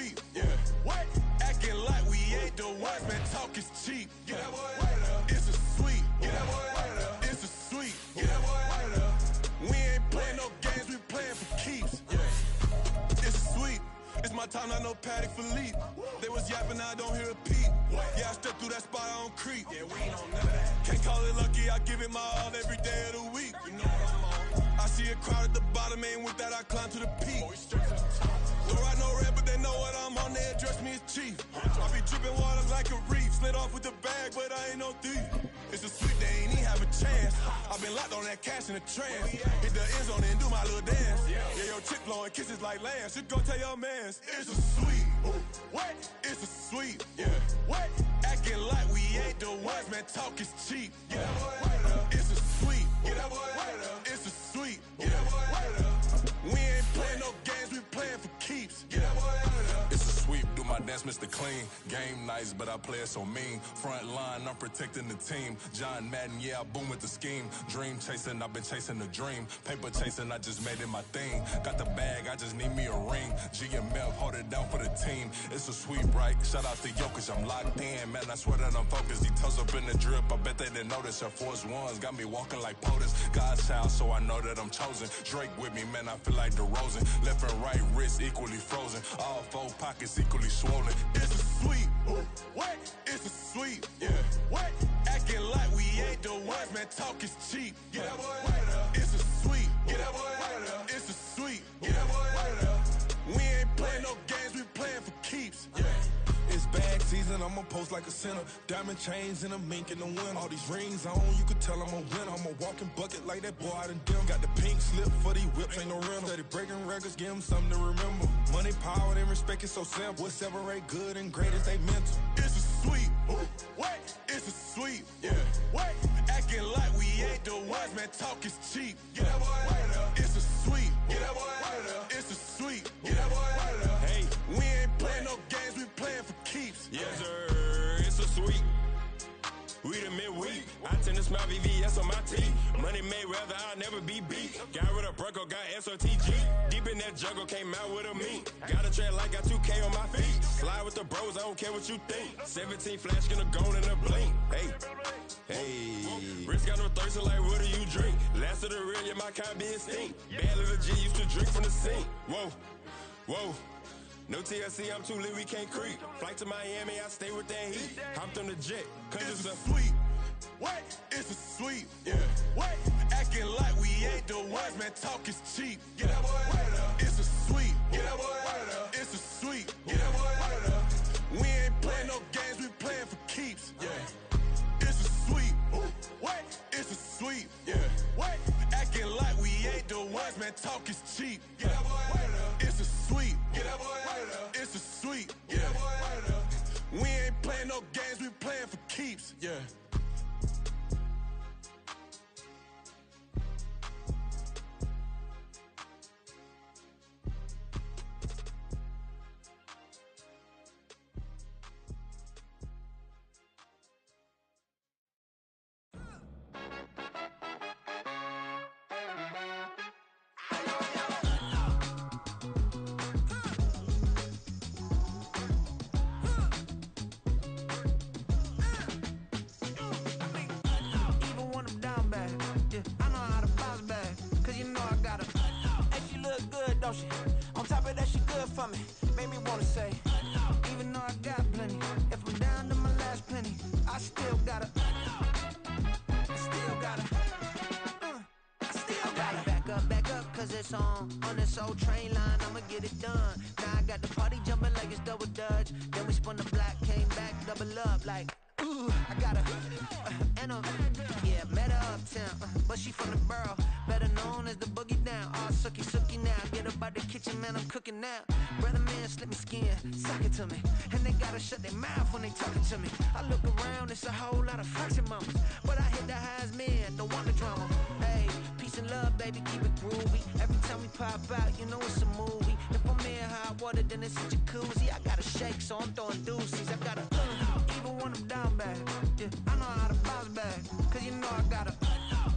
sweet, yeah. What? Acting like we ain't the ones, man, talk is cheap. Get that boy right up. It's a sweet, get that boy right up. It's a sweet, get that boy right up. We ain't playing no games, we playing for keeps, yeah. It's sweet. It's my time, not no Patty Philippe. They was yapping, I don't hear a peep. Yeah, I step through that spot, I don't creep. Yeah, we ain't on none of that. Can't call it lucky, I give it my all every day of the week. You know what I'm on. I see a crowd at the bottom, and with that I climb to the peak. Don't ride no red, but they know what I'm on, they address me as chief. I be dripping water like a reef, slid off with the bag, but I ain't no thief. It's a sweet, they ain't even have a chance. I been locked on that cash in a trance. Hit the end zone and do my little dance. Yeah, your chick blowing kisses like Lance. You go tell your mans. It's a sweet. What? It's a sweet. Yeah. What? Acting like we ain't the ones, man. Talk is cheap. Yeah. It's a sweet. Get that boy right up. It's a sweet. Get that boy right up. We ain't playing no games, we playing for keeps. Get that boy right up. It's a sweep, do my dance, Mr. Clean. Game nice, but I play it so mean. Front line, I'm protecting the team. John Madden, yeah, I boom with the scheme. Dream chasing, I've been chasing the dream. Paper chasing, I just made it my thing. Got the bag, I just need me a ring. GMF, hold it down for the team. It's a sweep, right? Shout out to Jokic, I'm locked in. Man, I swear that I'm focused. He toes up in the drip, I bet they didn't notice. Your force ones got me walking like POTUS. God's child, so I know that I'm chosen. Drake with me, man, I feel like DeRozan. Left and right wrist equally frozen. All four pockets equally swollen. It's a sweet. What? It's a sweet. Yeah. What? Acting like we ain't the ones, man. Talk is cheap. Get that boy right up. It's a sweet. Get that boy right up. It's a sweet. Get that boy right up. We ain't playing no games, we playing for keeps. Yeah. It's bag season, I'ma post like a sinner. Diamond chains and a mink in the winter. All these rings on, you could tell I'm a winner. I'm a walking bucket like that boy out in dim. Got the pink slip for these whips, ain't no rental. Steady breaking records, give them something to remember. Money, power, and respect is so simple. What separate good and great is they mental. It's a sweet. What? It's a sweet. Yeah. What? Acting like we ain't the ones, man. Talk is cheap. Get that boy right up. It's a sweet. Get that boy right up. It's a sweet. Get that boy right up. Hey, we ain't playing no games, we playing for keeps. Yes, sir. It's a sweet. We the midweek. I tend to smell VVS on my teeth. Money made rather I'll never be beat. Got rid of Bronco, got SOTG. Deep in that jungle, came out with a meat. Got a tread like got 2K on my feet. Slide with the bros, I don't care what you think. 17 flash gonna go in a blink. Hey, hey. Wrist got no thirst, like what do you drink? Last of the real, yeah, my kind be extinct. Bad little G used to drink from the sink. Whoa, whoa. No TLC, I'm too lit, we can't creep. Flight to Miami, I stay with that heat. Hopped on the jet, cause it's a sweet. What? It's a sweet. Yeah. What? Acting like we ain't the ones, man. Talk is cheap. Get that boy right up. It's a sweet. Get that boy right up. It's a sweet. Get that boy right up. We ain't playing no games, we playing for keeps. Yeah. It's a sweet. What? It's a sweet. Yeah. What? Acting like we ain't the ones, man. Talk is cheap. Get that boy right up. It's a sweet. Get that boy right up. It's a sweet. Get that boy right up. We ain't playing no games, we playing for keeps. Yeah. Don't she? On top of that, she good for me. Made me wanna say, even though I got plenty, if I'm down to my last penny, I still gotta, I still gotta, back up, cause it's on this old train line, I'ma get it done. Now I got the party jumping like it's double dutch. Then we spun the block, came back, double up like, ooh, I got her, and yeah, met her uptown, but she from the borough, better known as the boogie down. All sookie now, get up out the kitchen, man, I'm cooking now. Brother man, slip me skin, suck it to me, and they gotta shut their mouth when they talking to me. I look around, it's a whole lot of fraction mamas, but I hit the highest man, don't want the drama. Hey, peace and love, baby, keep it groovy. Every time we pop out, you know it's a movie. If I'm in hot water, then it's a jacuzzi. I gotta shake, so I'm throwing deuces. I gotta even when I'm down bad. Yeah, I know how to bounce back, cause you know I gotta.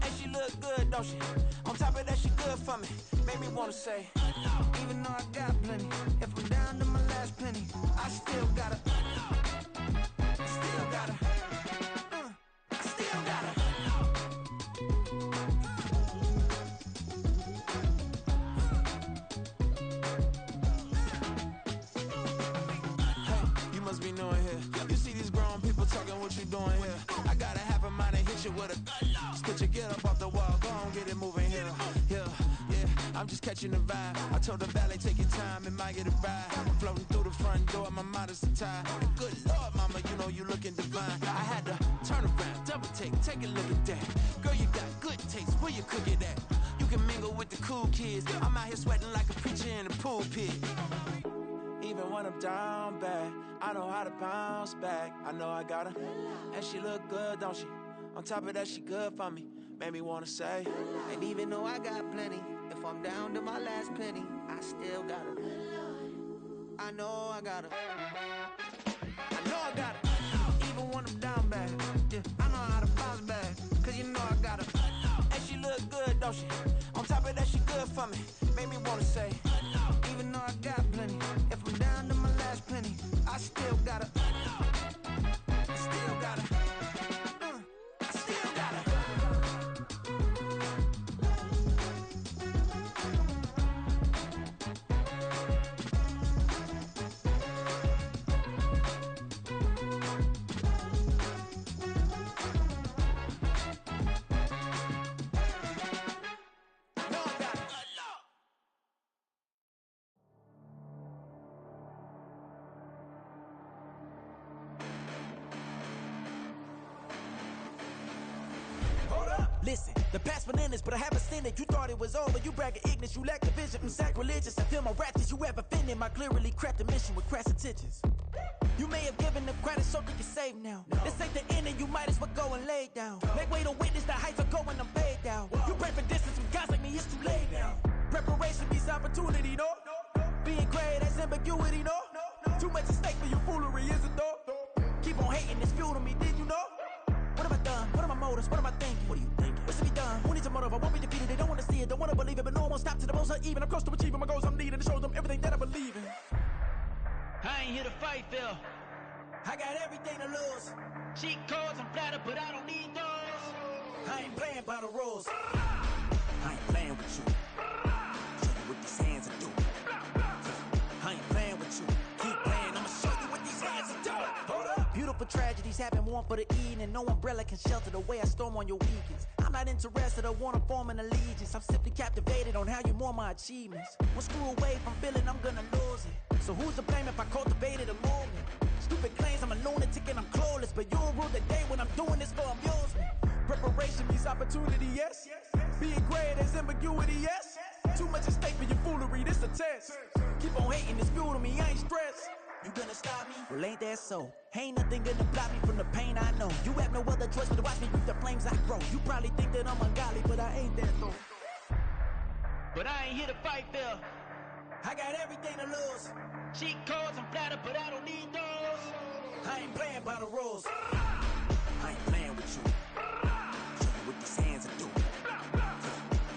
Hey, she look good, don't she? On top of that, she good for me. Made made me wanna say, even though I got plenty, if I'm down to my last penny, I still gotta, I still gotta, I still gotta. Hey, you must be new in here. You see these grown people talking, what you doing here? I got a half a mind to hit you with a spit your get up off the wall, go on, get it moving here. I'm just catching the vibe. I told the valet, take your time, it might get a ride. Floating through the front door, my mind is tied. Good Lord, mama, you know you looking divine. I had to turn around, double take a look at that. Girl, you got good taste, where you cook it at? You can mingle with the cool kids. I'm out here sweating like a preacher in a pulpit. Even when I'm down bad, I know how to bounce back. I know I got her, and she look good, don't she? On top of that, she good for me. Made me wanna say, and even though I got plenty, if I'm down to my last penny, I still gotta. I know I gotta. I know I gotta. Even when I'm down bad, yeah, I know how to bounce back. Cause you know I gotta. And she look good, don't she? On top of that, she good for me. Made me wanna say, even though I got plenty, if I'm down to my last penny, I still gotta. I still gotta. I still gotta. Listen, the past bananas, but I haven't seen it. You thought it was over, you bragging ignorance, you lack the vision. I'm sacrilegious, I feel my ratchets, you have offended my clearly crafted mission with crass intentions. You may have given them credit so they can save now. This ain't the end and you might as well go and lay down. Make way to witness the heights are going, I'm paid down. You pray for distance with guys like me, it's too late now. Preparation means opportunity, no? Being great, that's ambiguity, no? Too much at stake for your foolery, is it though? Keep on hating, it's fuel to me, did you know? What have I done? What are my motives? What am I thinking? What are you thinking? What's to be done? Who needs a motive? I won't be defeated. They don't want to see it, don't want to believe it, but no one won't stop to the most even. I'm close to achieving my goals. I'm needing to show them everything that I believe in. I ain't here to fight, Phil. I got everything to lose. Cheat codes, I'm flattered, but I don't need those. I ain't playing by the rules. I ain't playing with you. Show you what these hands are doing. I ain't playing with you. Keep playing, I'ma show you what these hands are doing. Hold up. Beautiful tragedies happen, one for the eating, and no umbrella can shelter the way I storm on your weekends. I'm not interested or wanna form an allegiance. I'm simply captivated on how you mourn my achievements. One screw away from feeling I'm gonna lose it. So who's to blame if I cultivated a movement? Stupid claims I'm a lunatic and I'm clueless, but you'll rule the day when I'm doing this for amusement. Preparation means opportunity, yes. Being great as ambiguity, yes. Too much at stake for your foolery, this a test. Keep on hating, it's fuel to me, I ain't stressed. You gonna stop me? Well, ain't that so? Ain't nothing gonna block me from the pain I know. You have no other choice but to watch me reap the flames I grow. You probably think that I'm ungodly, but I ain't that though. But I ain't here to fight, Phil. I got everything to lose. Cheat codes, I'm flattered, but I don't need those. I ain't playing by the rules. I ain't playing with you. Show you what these hands are doing.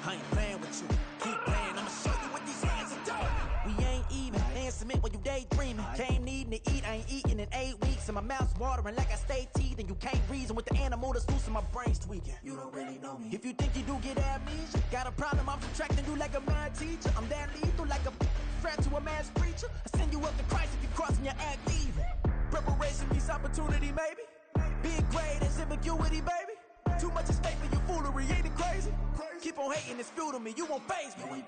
I ain't playing with you. Keep playing, I'ma show you what these hands are doing. We ain't even. Submit when you daydreaming. Came needing to eat, I ain't eating in 8 weeks. And my mouth's watering like I stay teething. You can't reason with the animal that's loose and my brain's tweaking. You don't really know me. If you think you do get amnesia, got a problem, I'm subtracting you like a mad teacher. I'm that lethal like a threat to a mass preacher. I send you up to Christ if you crossing your act evil. Preparation means opportunity, maybe. Being great is ambiguity, baby. Too much at stake for your foolery, ain't it crazy? Keep on hating, it's fuel to me, you won't faze me.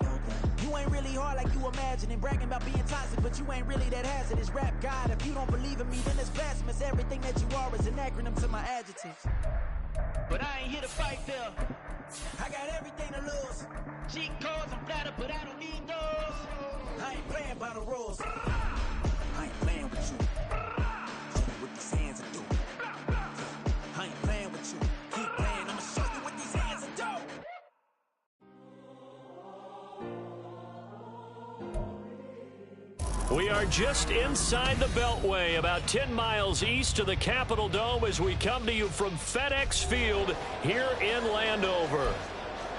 You ain't really hard like you imagining. Bragging about being toxic, but you ain't really that hazardous. Rap God, if you don't believe in me, then it's blasphemous. Everything that you are is an acronym to my adjectives. But I ain't here to fight, Phil. I got everything to lose. Cheat codes, I'm flattered, but I don't need those. I ain't playing by the rules. I ain't playing with you. Show you what these hands are doing. I ain't playing with you. Keep playing, I'ma show you what these hands are doing. We are just inside the Beltway, about 10 miles east of the Capitol Dome as we come to you from FedEx Field here in Landover.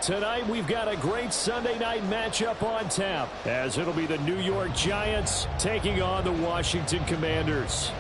Tonight, we've got a great Sunday night matchup on tap, as it'll be the New York Giants taking on the Washington Commanders.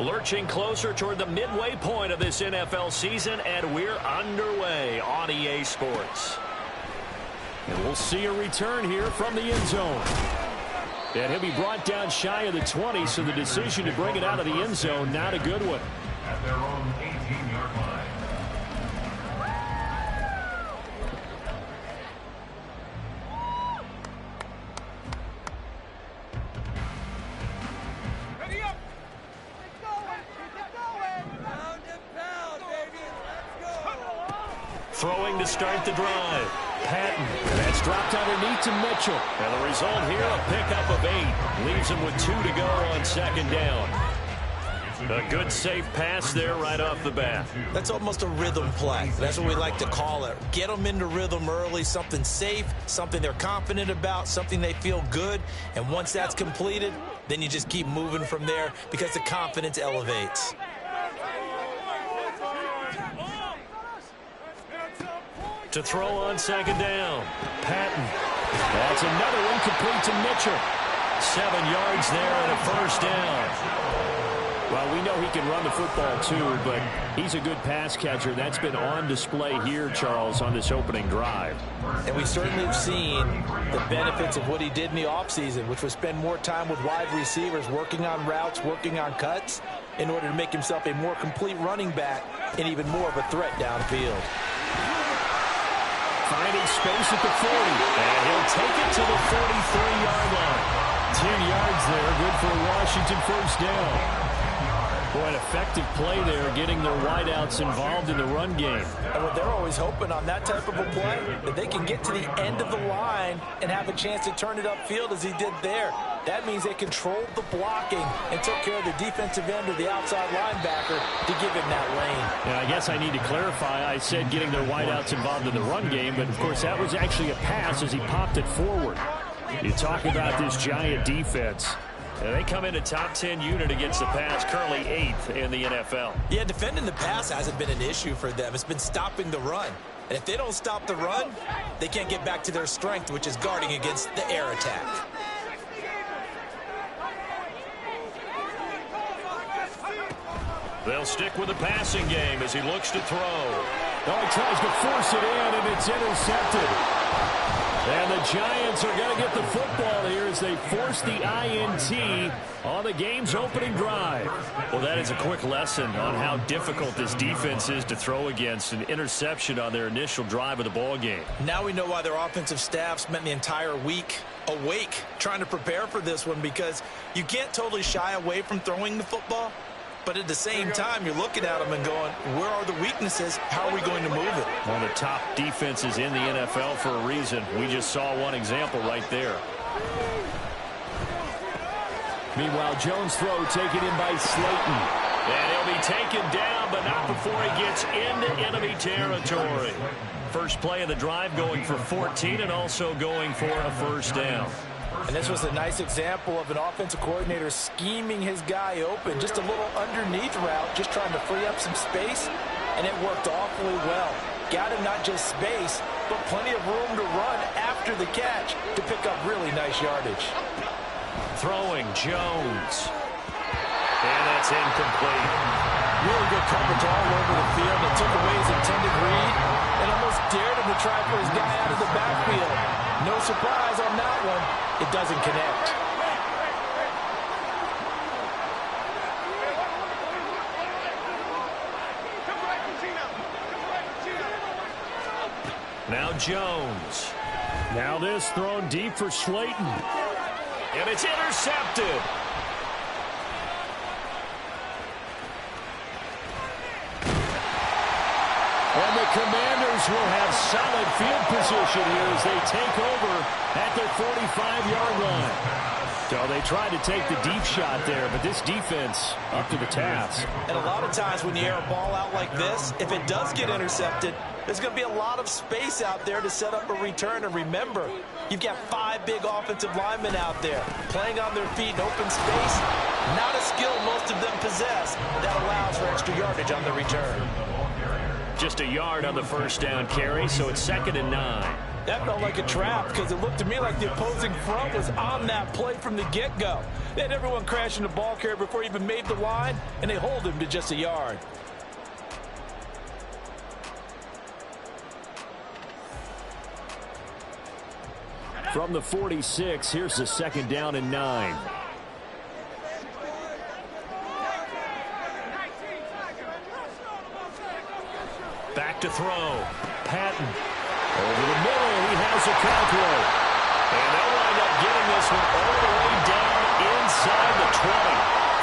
Lurching closer toward the midway point of this NFL season, and we're underway on EA Sports. And we'll see a return here from the end zone. And he'll be brought down shy of the 20, so the decision to bring it out of the end zone, not a good one. At their own 18-yard line. Throwing to start the drive. Patton. That's dropped underneath to Mitchell. And the result here, a pickup of 8. Leaves him with 2 to go on second down. A good safe pass there right off the bat. That's almost a rhythm play. That's what we like to call it. Get them into rhythm early, something safe, something they're confident about, something they feel good. And once that's completed, then you just keep moving from there because the confidence elevates. To throw on second down. Patton. That's another incomplete to Mitchell. 7 yards there and a first down. Well, we know he can run the football too, but he's a good pass catcher. That's been on display here, Charles, on this opening drive. And we certainly have seen the benefits of what he did in the offseason, which was spend more time with wide receivers, working on routes, working on cuts, in order to make himself a more complete running back and even more of a threat downfield. Finding space at the 40, and he'll take it to the 43-yard line. 10 yards there, good for a Washington first down. Boy, an effective play there, getting their wideouts involved in the run game. And what they're always hoping on that type of a play, that they can get to the end of the line and have a chance to turn it upfield as he did there. That means they controlled the blocking and took care of the defensive end or the outside linebacker to give him that lane. And I guess I need to clarify, I said getting their wideouts involved in the run game, but of course that was actually a pass as he popped it forward. You talk about this Giant defense. They come in a top 10 unit against the pass, currently 8th in the NFL. Yeah, defending the pass hasn't been an issue for them. It's been stopping the run. And if they don't stop the run, they can't get back to their strength, which is guarding against the air attack. They'll stick with the passing game as he looks to throw. Oh, he tries to force it in, and it's intercepted. And the Giants are going to get the football here as they force the INT on the game's opening drive. Well, that is a quick lesson on how difficult this defense is to throw against. An interception on their initial drive of the ball game. Now we know why their offensive staff spent the entire week awake trying to prepare for this one, because you can't totally shy away from throwing the football. But at the same time, you're looking at them and going, where are the weaknesses? How are we going to move it? One of the top defenses in the NFL for a reason. We just saw one example right there. Meanwhile, Jones' throw taken in by Slayton. And he'll be taken down, but not before he gets into enemy territory. First play of the drive, going for 14 and also going for a first down. And this was a nice example of an offensive coordinator scheming his guy open. Just a little underneath route, just trying to free up some space, and it worked awfully well. Got him not just space, but plenty of room to run after the catch to pick up really nice yardage. Throwing Jones. And that's incomplete. Really good coverage all over the field. It took away his intended read and almost dared him to try for his guy out of the backfield. No surprise on that one. It doesn't connect. Now Jones. Now this thrown deep for Slayton. And it's intercepted. And the Commanders will have solid field position here as they take over at their 45-yard line. So they tried to take the deep shot there, but this defense up to the task. And a lot of times when you air a ball out like this, if it does get intercepted, there's going to be a lot of space out there to set up a return. And remember, you've got 5 big offensive linemen out there playing on their feet in open space. Not a skill most of them possess that allows for extra yardage on the return. Just a yard on the first down carry, so it's 2nd and 9. That felt like a trap because it looked to me like the opposing front was on that play from the get-go. They had everyone crashing the ball carrier before he even made the line, and they hold him to just a yard. From the 46, here's the 2nd down and 9. Back to throw. Patton. Over the middle, he has a Okonkwo. And they'll wind up getting this one all the way down inside the 20.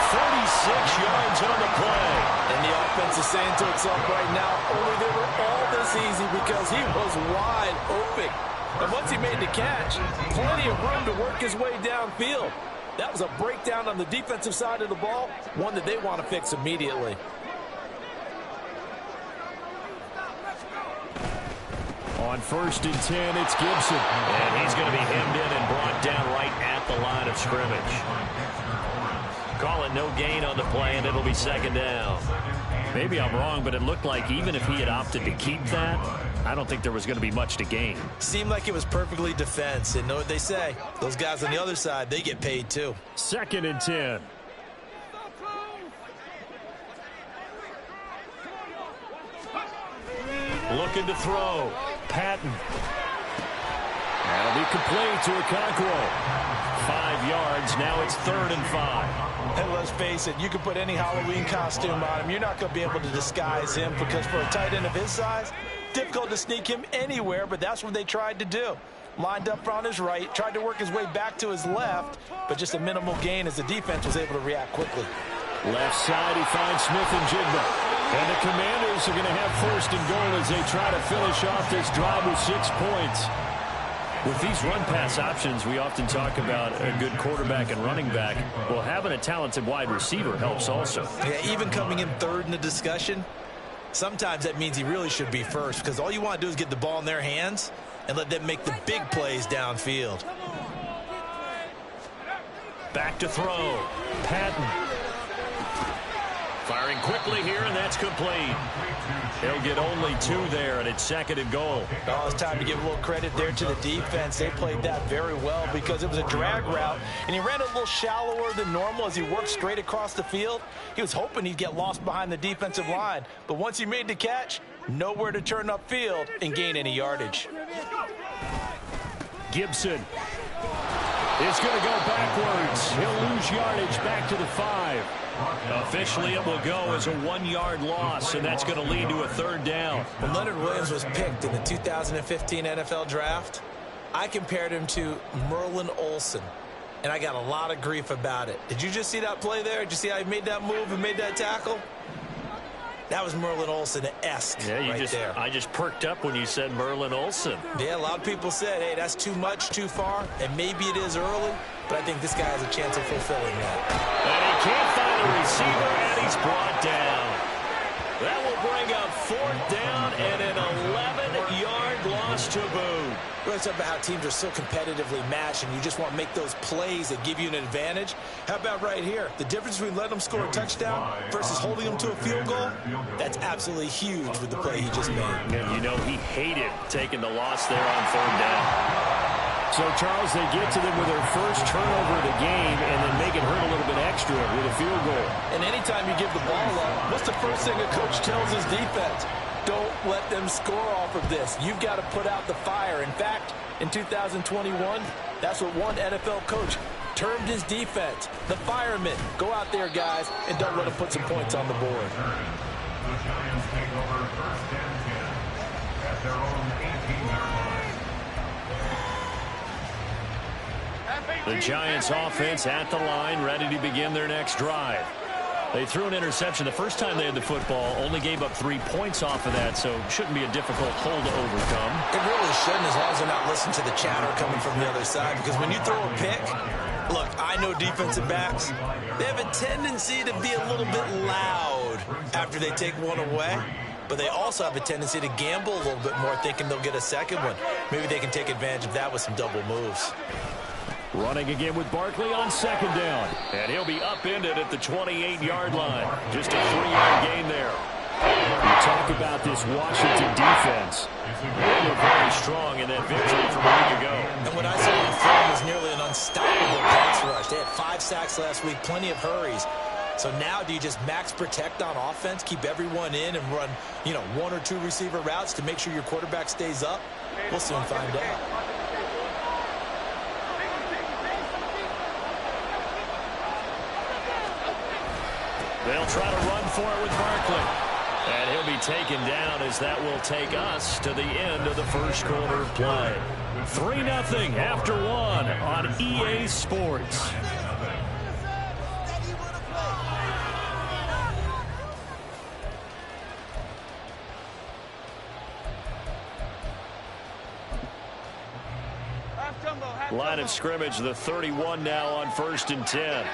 46 yards on the play. And the offense is saying to itself right now, only they were all this easy because he was wide open. And once he made the catch, plenty of room to work his way downfield. That was a breakdown on the defensive side of the ball, one that they want to fix immediately. On 1st and 10, it's Gibson. And he's going to be hemmed in and brought down right at the line of scrimmage. Call it no gain on the play, and it'll be 2nd down. Maybe I'm wrong, but it looked like even if he had opted to keep that, I don't think there was going to be much to gain. Seemed like it was perfectly defense. And know what they say? Those guys on the other side, they get paid too. 2nd and 10. Looking to throw. Patton. That'll be complete to Okonkwo. 5 yards. Now it's 3rd and 5. And let's face it, you can put any Halloween costume on him. You're not going to be able to disguise him because for a tight end of his size, difficult to sneak him anywhere, but that's what they tried to do. Lined up on his right, tried to work his way back to his left, but just a minimal gain as the defense was able to react quickly. Left side, he finds Smith and Jigba. And the Commanders are going to have 1st and goal as they try to finish off this drive with 6 points. With these run-pass options, we often talk about a good quarterback and running back. Well, having a talented wide receiver helps also. Yeah, even coming in 3rd in the discussion, sometimes that means he really should be 1st because all you want to do is get the ball in their hands and let them make the big plays downfield. Back to throw. Patton. Firing quickly here, and that's complete. He'll get only 2 there, and it's 2nd and goal. Oh, it's time to give a little credit there to the defense. They played that very well because it was a drag route, and he ran a little shallower than normal as he worked straight across the field. He was hoping he'd get lost behind the defensive line, but once he made the catch, nowhere to turn upfield and gain any yardage. Gibson is going to go backwards. He'll lose yardage back to the 5. Officially, it will go as a 1-yard loss, and that's going to lead to a 3rd down. When Leonard Williams was picked in the 2015 NFL Draft, I compared him to Merlin Olsen, and I got a lot of grief about it. Did you just see that play there? Did you see how he made that move and made that tackle? That was Merlin Olsen-esque there. I just perked up when you said Merlin Olsen. Yeah, a lot of people said, hey, that's too much, too far, and maybe it is early, but I think this guy has a chance of fulfilling that. And he can't find a receiver, and he's brought down. That will bring up 4th down and an 11-yard loss to boot. We're talking about how teams are so competitively matched and you just want to make those plays that give you an advantage. How about right here? The difference between letting them score a touchdown versus holding them to a field goal, that's absolutely huge with the play he just made. And you know he hated taking the loss there on 3rd down. So, Charles, they get to them with their first turnover of the game and then make it hurt a little bit extra with a field goal. And anytime you give the ball up, what's the first thing a coach tells his defense? Don't let them score off of this. You've got to put out the fire. In fact, in 2021, that's what one NFL coach termed his defense. The firemen. Go out there, guys, and don't let them put some points on the board. The Giants take over 1st and 10 at their own 18-yard line. The Giants offense at the line, ready to begin their next drive. They threw an interception the first time they had the football, only gave up 3 points off of that, so shouldn't be a difficult hole to overcome. It really shouldn't, as long as they're not listening to the chatter coming from the other side, because when you throw a pick, Look, I know defensive backs. They have a tendency to be a little bit loud after they take one away, but they also have a tendency to gamble a little bit more, thinking they'll get a second one. Maybe they can take advantage of that with some double moves. Running again with Barkley on second down. And he'll be upended at the 28-yard line. Just a 3-yard gain there. You talk about this Washington defense. They were very strong in that victory from a week ago. And what I saw on film was nearly an unstoppable pass rush. They had 5 sacks last week, plenty of hurries. So now do you just max protect on offense, keep everyone in and run, 1 or 2 receiver routes to make sure your quarterback stays up? We'll soon find out. They'll try to run for it with Barkley. And he'll be taken down as that will take us to the end of the first quarter of play. 3-0 after 1 on EA Sports. Line of scrimmage, the 31 now on 1st and 10.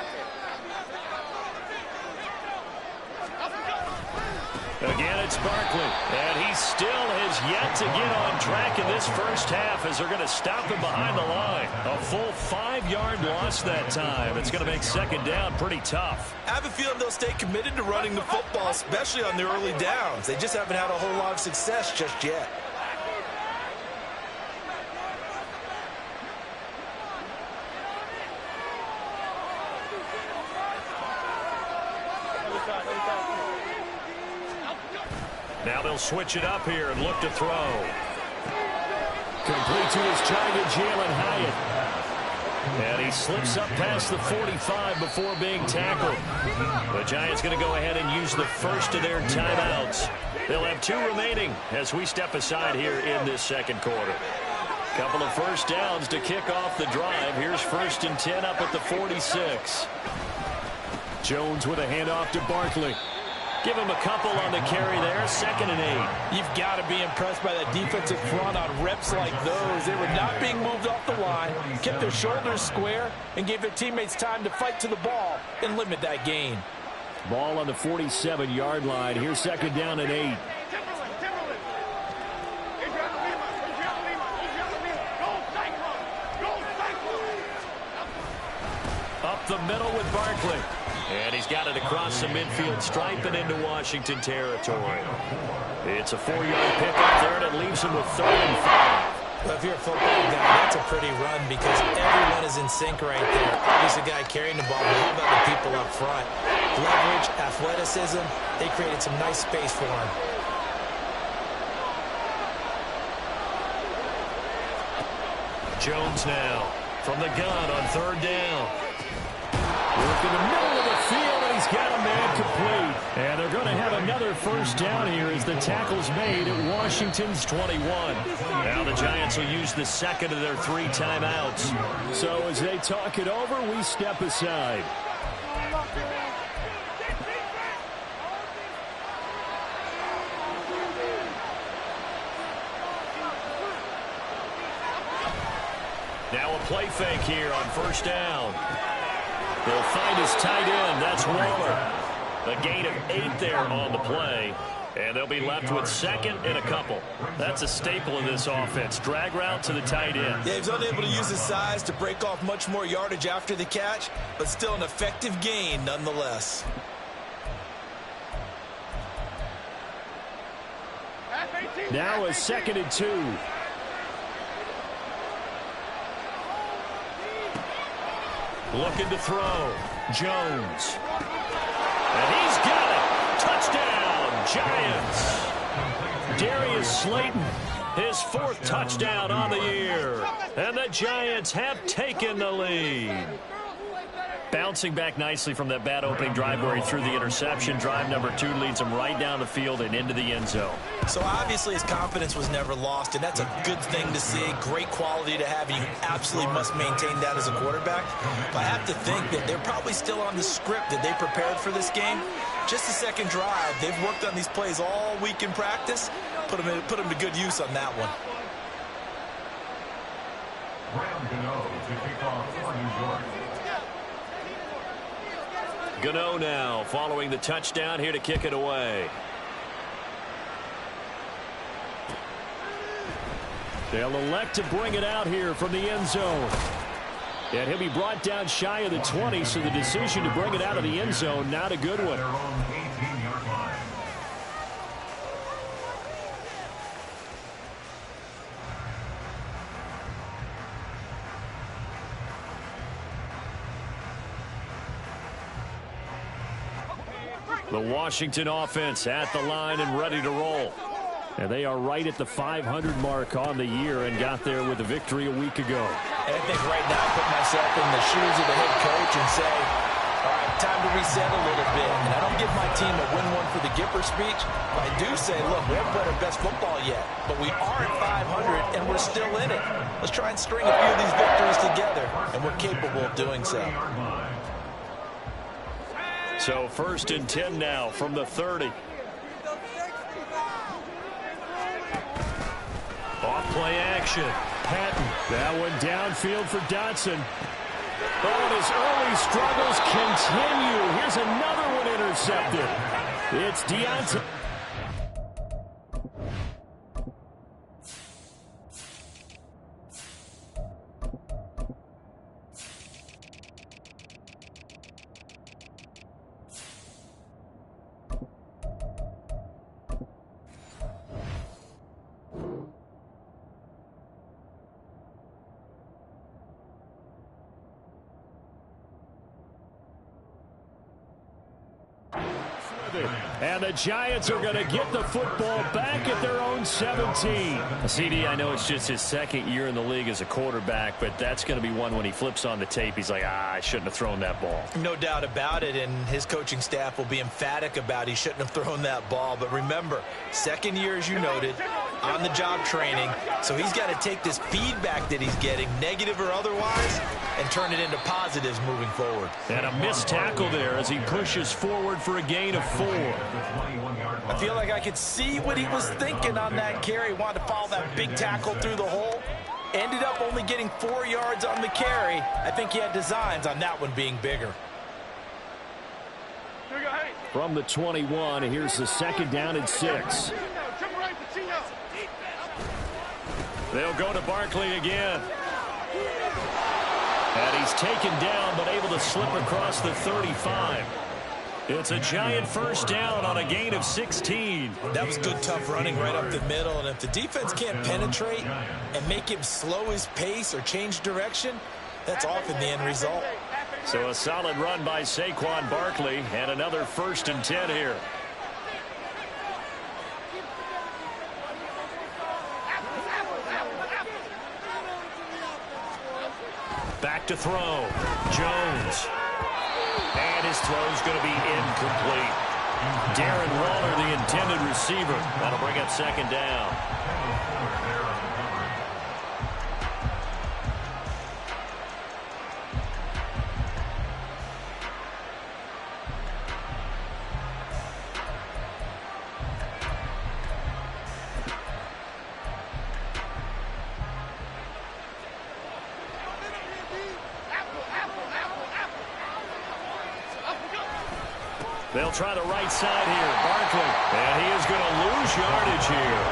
Again, it's Barkley, and he still has yet to get on track in this first half as they're going to stop him behind the line. A full 5-yard loss that time. It's going to make second down pretty tough. I have a feeling they'll stay committed to running the football, especially on the early downs. They just haven't had a whole lot of success just yet. Now they'll switch it up here and look to throw. Complete to his target, Jalen Hyatt. And he slips up past the 45 before being tackled. The Giants going to go ahead and use the first of their timeouts. They'll have 2 remaining as we step aside here in this second quarter. Couple of first downs to kick off the drive. Here's 1st and 10 up at the 46. Jones with a handoff to Barkley. Give him a couple on the carry there. 2nd and 8. You've got to be impressed by that defensive front on reps like those. They were not being moved off the line, kept their shoulders square, and gave their teammates time to fight to the ball and limit that gain. Ball on the 47-yard line. Here's 2nd down and 8. Up the middle with Barkley. And he's got it across the midfield stripe and into Washington territory. It's a 4-yard pickup there, and it leaves him with 3rd and 5. Well, if you're a football guy, that's a pretty run because everyone is in sync right there. Obviously, the guy carrying the ball, but how about the people up front? Leverage, athleticism, they created some nice space for him. Jones now from the gun on 3rd down. Work in the middle of the field, and he's got a man complete. And they're going to have another first down here as the tackle's made at Washington's 21. Now the Giants will use the 2nd of their 3 timeouts. So as they talk it over, we step aside. Now a play fake here on 1st down. They'll find his tight end. That's Waller. A gain of 8 there on the play. And they'll be left with 2nd and a couple. That's a staple of this offense. Drag route to the tight end. Yeah, he's unable to use his size to break off much more yardage after the catch, but still an effective gain nonetheless. Now a 2nd and 2. Looking to throw. Jones. And he's got it. Touchdown, Giants. Darius Slayton, his 4th touchdown on the year. And the Giants have taken the lead. Bouncing back nicely from that bad opening drive where he threw the interception. Drive number 2 leads him right down the field and into the end zone. So obviously his confidence was never lost, and that's a good thing to see. Great quality to have, and you absolutely must maintain that as a quarterback. But I have to think that they're probably still on the script that they prepared for this game. Just the 2nd drive. They've worked on these plays all week in practice. Put them to good use on that one. Graham Gano to kick off for New York. Gano now following the touchdown here to kick it away. They'll elect to bring it out here from the end zone. And he'll be brought down shy of the 20, so the decision to bring it out of the end zone, not a good one. The Washington offense at the line and ready to roll. And they are right at the 500 mark on the year and got there with a victory a week ago. And I think right now I put myself in the shoes of the head coach and say, all right, time to reset a little bit. And I don't give my team a win one for the Gipper speech. But I do say, look, we haven't played our best football yet. But we are at 500 and we're still in it. Let's try and string a few of these victories together. And we're capable of doing so. So 1st and 10 now from the 30. Off play action. Patton. That one downfield for Dotson. Oh, his early struggles continue. Here's another one intercepted. It's Deontay. And the Giants are going to get the football back at their own 17. CD, I know it's just his second year in the league as a quarterback, but that's going to be one when he flips on the tape. He's like, I shouldn't have thrown that ball. No doubt about it, and his coaching staff will be emphatic about he shouldn't have thrown that ball. But remember, second year, as you noted, on-the-job training, so he's got to take this feedback that he's getting, negative or otherwise, and turn it into positives moving forward. And a missed tackle there as he pushes forward for a gain of 4. I feel like I could see what he was thinking on that carry. Wanted to follow that big tackle through the hole. Ended up only getting 4 yards on the carry. I think he had designs on that one being bigger. From the 21, here's the 2nd down and 6. They'll go to Barkley again. And he's taken down, but able to slip across the 35. It's a Giant 1st down on a gain of 16. That was good, tough running right up the middle. And if the defense can't penetrate and make him slow his pace or change direction, that's often the end result. So a solid run by Saquon Barkley and another 1st and 10 here. Back to throw. Jones. And his throw's going to be incomplete. Darren Waller, the intended receiver. That'll bring up 2nd down. They'll try the right side here. Barkley. And he is going to lose yardage here.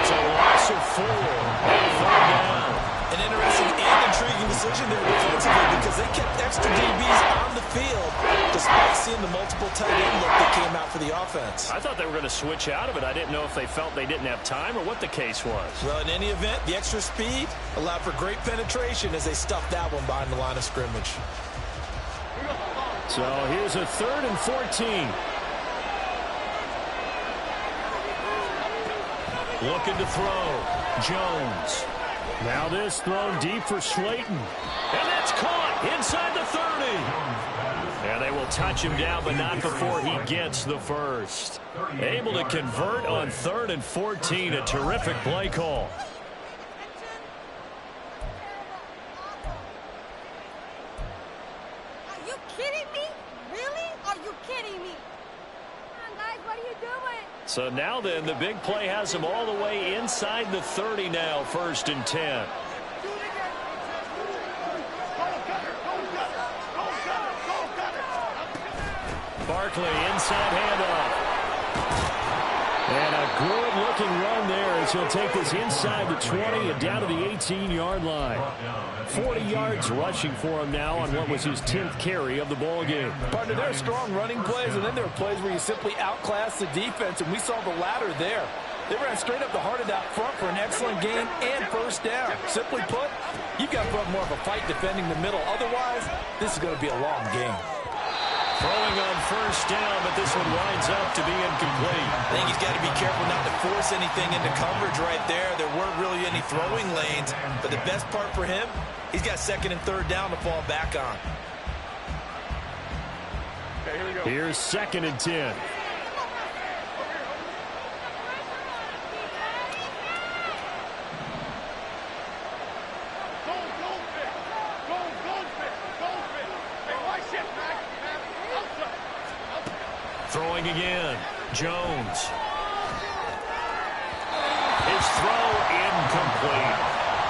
It's a loss of 4. And 3rd down. An interesting and intriguing decision there defensively because they kept extra DBs on the field despite seeing the multiple tight end look that came out for the offense. I thought they were going to switch out of it. I didn't know if they felt they didn't have time or what the case was. Well, in any event, the extra speed allowed for great penetration as they stuffed that one behind the line of scrimmage. So here's a 3rd and 14. Looking to throw. Jones. Now this thrown deep for Slayton. And that's caught inside the 30. And they will touch him down, but not before he gets the first. Able to convert on 3rd and 14. A terrific play call. So now then, the big play has him all the way inside the 30 now, 1st and 10. Barkley, inside handoff. And a good-looking run there as he'll take this inside the 20 and down to the 18-yard line. 40 yards rushing for him now on what was his 10th carry of the ball game. Partner, there are strong running plays, and then there are plays where you simply outclass the defense, and we saw the latter there. They ran straight up the heart of that front for an excellent game and first down. Simply put, you've got to put up more of a fight defending the middle. Otherwise, this is going to be a long game. Throwing on first down, but this one winds up to be incomplete. I think he's got to be careful not to force anything into coverage right there. There weren't really any throwing lanes, but the best part for him, he's got second and third down to fall back on. Okay, here we go. Here's second and 10. Throwing again, Jones. His throw incomplete.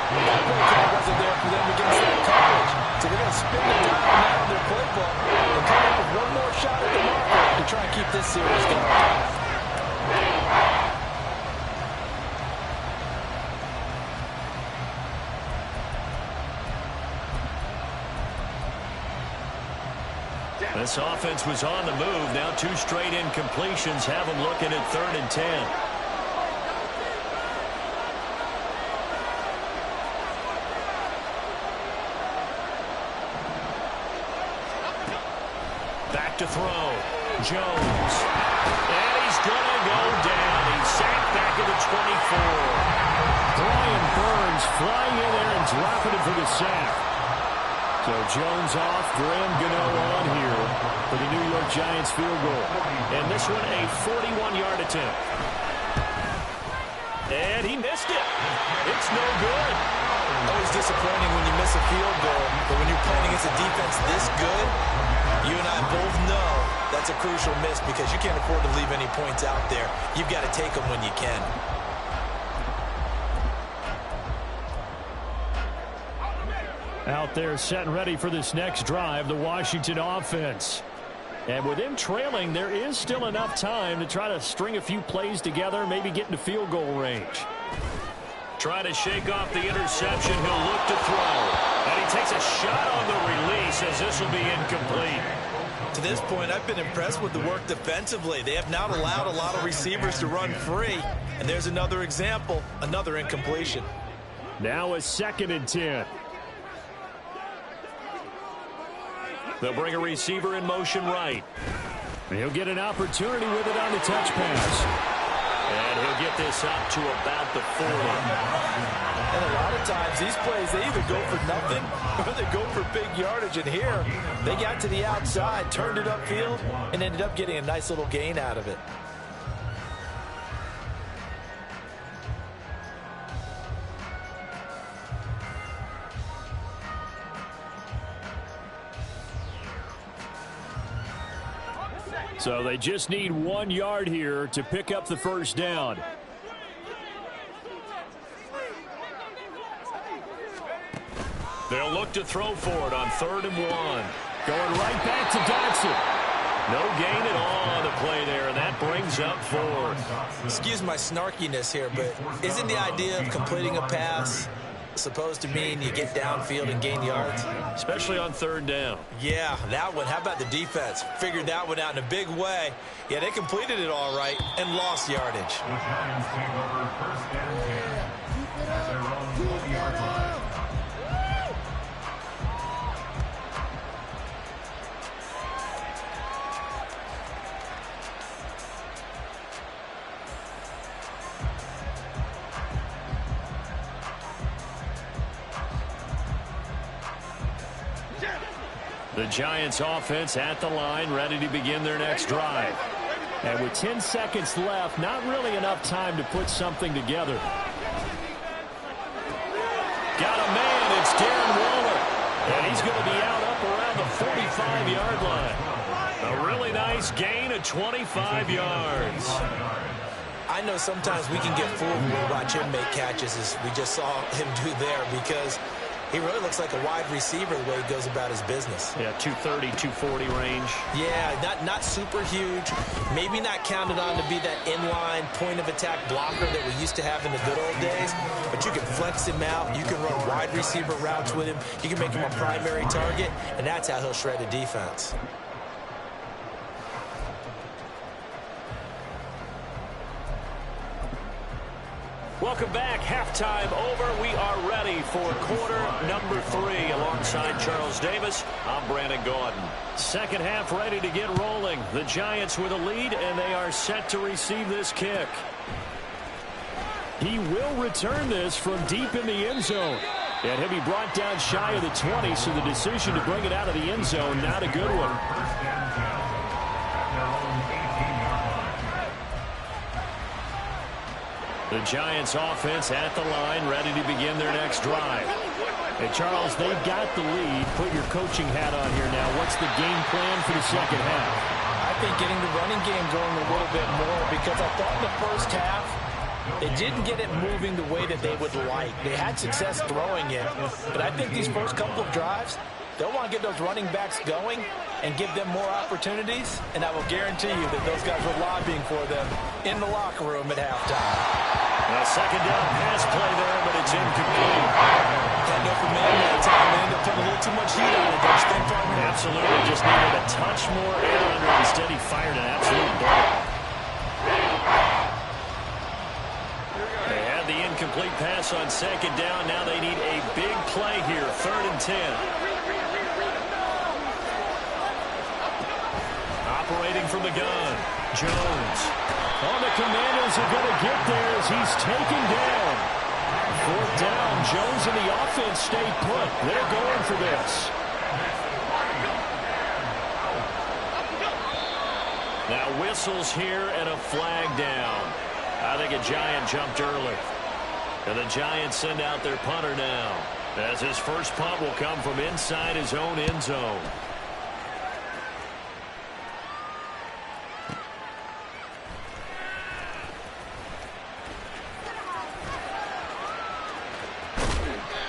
That play call wasn't there for them against that coverage. So they're going to spin the dial now on their playbook and come up with one more shot at the marker to try and keep this series going. This offense was on the move. Now two straight incompletions have them looking at 3rd and 10. Back to throw. Jones. And he's going to go down. He's sacked back at the 24. Brian Burns flying in there and dropping it for the sack. So Jones off, Graham Gano on here for the New York Giants field goal. And this one a 41-yard attempt. And he missed it. It's no good. Always disappointing when you miss a field goal, but when you're playing against a defense this good, you and I both know that's a crucial miss because you can't afford to leave any points out there. You've got to take them when you can. Out there set and ready for this next drive, the Washington offense. And with him trailing, there is still enough time to try to string a few plays together, maybe get into field goal range. Trying to shake off the interception, he'll look to throw. And he takes a shot on the release as this will be incomplete. To this point, I've been impressed with the work defensively. They have not allowed a lot of receivers to run free. And there's another example, another incompletion. Now a 2nd and 10. They'll bring a receiver in motion right. And he'll get an opportunity with it on the touch pass. And he'll get this up to about the 40. And a lot of times, these plays, they either go for nothing or they go for big yardage. And here, they got to the outside, turned it upfield, and ended up getting a nice little gain out of it. So they just need 1 yard here to pick up the first down. They'll look to throw for it on 3rd and 1. Going right back to Dodson. No gain at all on the play there, and that brings up 4th. Excuse my snarkiness here, but isn't the idea of completing a pass supposed to mean you get downfield and gain yards? Especially on 3rd down. Yeah, that one. How about the defense? Figured that one out in a big way. Yeah, they completed it all right and lost yardage. The Giants take over 1st and 10 at their own 40-yard line. The Giants offense at the line, ready to begin their next drive. And with 10 seconds left, not really enough time to put something together. Got a man, it's Darren Waller. And he's going to be out up around the 45-yard line. A really nice gain of 25 yards. I know sometimes we can get fooled when we watch him make catches as we just saw him do there because He really looks like a wide receiver the way he goes about his business. Yeah, 230, 240 range. Yeah, not super huge. Maybe not counted on to be that inline point-of-attack blocker that we used to have in the good old days. But you can flex him out. You can run wide receiver routes with him. You can make him a primary target, and that's how he'll shred a defense. Welcome back. Halftime over. We are ready for quarter number 3. Alongside Charles Davis, I'm Brandon Gordon. Second half ready to get rolling. The Giants with a lead, and they are set to receive this kick. He will return this from deep in the end zone. And he'll be brought down shy of the 20, so the decision to bring it out of the end zone, not a good one. The Giants offense at the line, ready to begin their next drive. And Charles, they've got the lead. Put your coaching hat on here now. What's the game plan for the second half? I think getting the running game going a little bit more, because I thought in the first half they didn't get it moving the way that they would like. They had success throwing it, but I think these first couple of drives, they'll want to get those running backs going and give them more opportunities, and I will guarantee you that those guys were lobbying for them in the locker room at halftime. A second down pass play there, but it's incomplete. Had no command that time. They ended up putting a little too much heat on it. Don't you think, partner? Absolutely. Just needed a touch more air under it. Instead, he fired an absolute ball. They had the incomplete pass on second down. Now they need a big play here. 3rd and 10. Operating from the gun, Jones. Oh, the Commanders are going to get there as he's taken down. 4th down, Jones and the offense stay put. They're going for this. Now whistles here and a flag down. I think a Giant jumped early. And the Giants send out their punter now, as his first punt will come from inside his own end zone.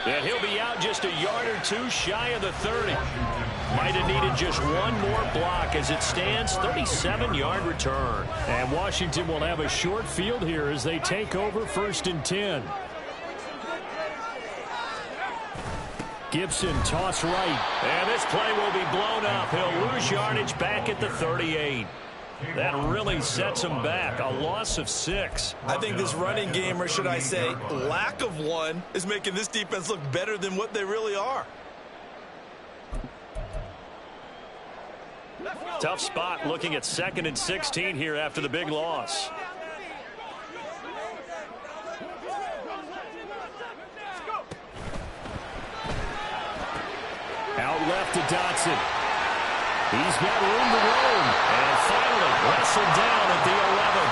And he'll be out just a yard or two shy of the 30. Might have needed just one more block. As it stands, 37-yard return. And Washington will have a short field here as they take over 1st and 10. Gibson toss right. And this play will be blown up. He'll lose yardage back at the 38. That really sets him back. A loss of 6. I think this running game, or should I say lack of one, is making this defense look better than what they really are. Tough spot looking at 2nd and 16 here after the big loss. Out left to Dotson. He's got room to roam. And finally wrestled down at the 11.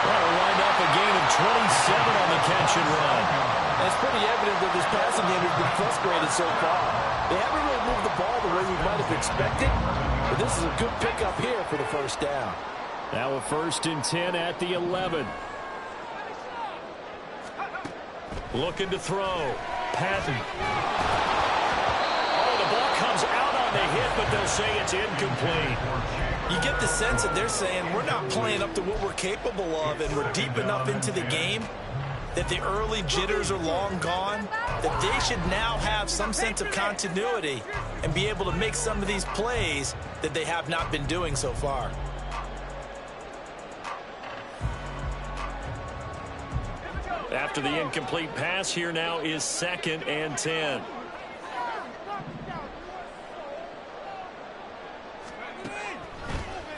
That'll wind up a gain of 27 on the catch and run. And it's pretty evident that this passing game has been frustrated so far. They haven't really moved the ball the way we might have expected, but this is a good pickup here for the first down. Now a 1st and 10 at the 11. Looking to throw. Patton. Comes out on the hit, but they'll say it's incomplete. You get the sense that they're saying we're not playing up to what we're capable of, and we're deep enough into the game that the early jitters are long gone, that they should now have some sense of continuity and be able to make some of these plays that they have not been doing so far. After the incomplete pass, here now is 2nd and 10.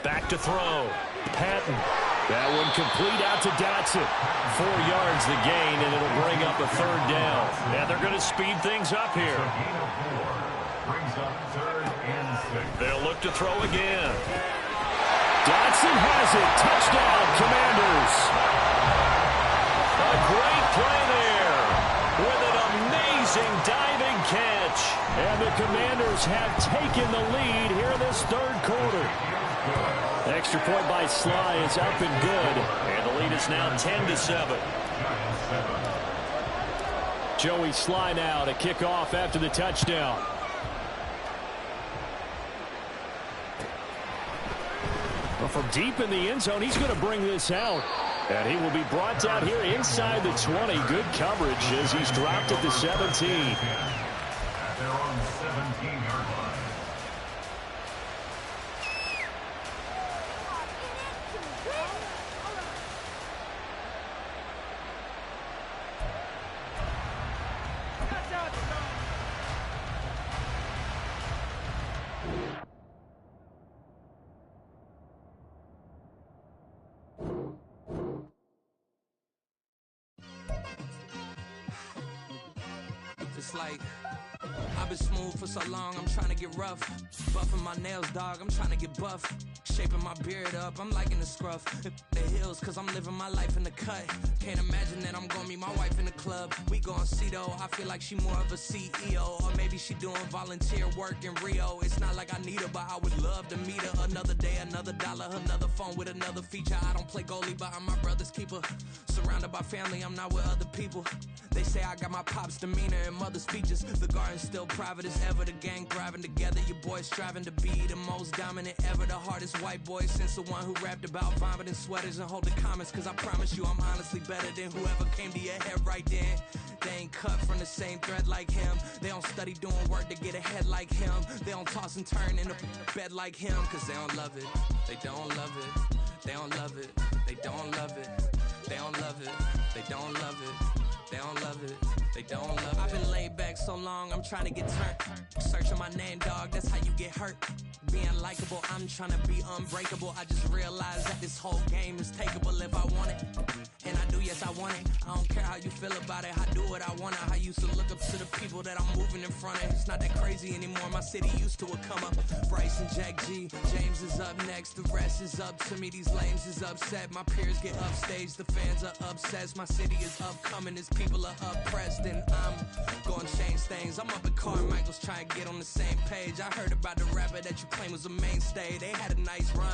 Back to throw. Patton. That one complete out to Dotson. 4 yards the gain, and it'll bring up a 3rd down. And they're going to speed things up here. They'll look to throw again. Dotson has it. Touchdown, Commanders. A great play there with an amazing diving catch. And the Commanders have taken the lead here in this 3rd quarter. Extra point by Sly is up and good. And the lead is now 10-7. Joey Sly now to kick off after the touchdown. Well, from deep in the end zone, he's going to bring this out. And he will be brought down here inside the 20. Good coverage as he's dropped at the 17. At their own 17-yard line. It's like I've been smooth for so long, I'm trying to get rough. Buffing my nails, dog, I'm trying to get buff. Shaping my beard up, I'm liking the scruff. The hills, cause I'm living my life in the cut. Can't imagine that I'm gonna meet my wife in the club. We gon' see though, I feel like she more of a CEO. Or maybe she doing volunteer work in Rio. It's not like I need her, but I would love to meet her. Another day, another dollar, another phone with another feature. I don't play goalie, but I'm my brother's keeper. Surrounded by family, I'm not with other people. They say I got my pop's demeanor and mother's features. The garden's still private as ever. The gang thriving together. Your boys striving to be the most dominant ever. The hardest white boy since the one who rapped about vomiting sweaters and holding comments. Cause I promise you I'm honestly better than whoever came to your head right then. They ain't cut from the same thread like him. They don't study doing work to get ahead like him. They don't toss and turn in a bed like him. Cause they don't love it. They don't love it. They don't love it. They don't love it. They don't love it. They don't love it. They don't love it. They don't love it. I've been laid back so long, I'm trying to get turned. Searching my name, dog, that's how you get hurt. Being likable, I'm trying to be unbreakable. I just realized that this whole game is takeable if I want it. And I do, yes, I want it. I don't care how you feel about it. I do what I want it. I used to look up to the people that I'm moving in front of. It's not that crazy anymore. My city used to a come up. Bryce and Jack G. James is up next. The rest is up to me. These lames is upset. My peers get upstage. The fans are obsessed. My city is upcoming. As people are oppressed. And I'm going to change things. I'm up at Carmichael's trying to get on the same page. I heard about the rapper that you claim was a mainstay. They had a nice run.